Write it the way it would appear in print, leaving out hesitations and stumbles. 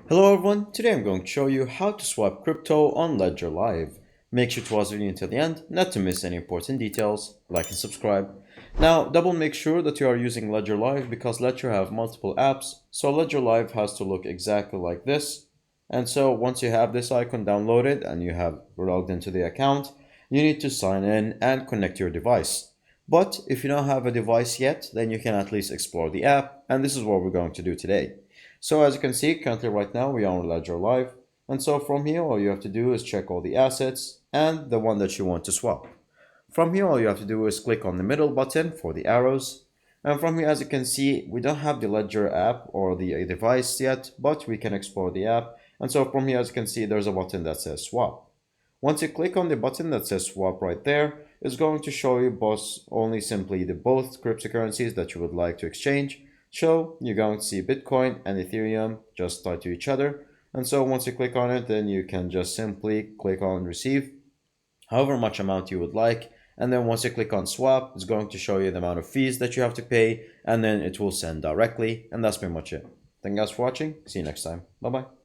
Hello everyone, today I'm going to show you how to swap crypto on Ledger Live. Make sure to watch the video until the end, not to miss any important details, like and subscribe. Now, double make sure that you are using Ledger Live because Ledger have multiple apps, so Ledger Live has to look exactly like this. And so once you have this icon downloaded and you have logged into the account, you need to sign in and connect your device. But if you don't have a device yet, then you can at least explore the app, and this is what we're going to do today. So as you can see, currently right now we are on Ledger Live. And so from here, all you have to do is check all the assets and the one that you want to swap. From here, all you have to do is click on the middle button for the arrows. And from here, as you can see, we don't have the Ledger app or the device yet, but we can explore the app. And so from here, as you can see, there's a button that says swap. Once you click on the button that says swap right there, it's going to show you only simply the both cryptocurrencies that you would like to exchange. So you're going to see Bitcoin and Ethereum just tied to each other. And so once you click on it, then you can just simply click on receive however much amount you would like. And then once you click on swap, it's going to show you the amount of fees that you have to pay, and then it will send directly. And that's pretty much it. Thank you guys for watching. See you next time. Bye bye.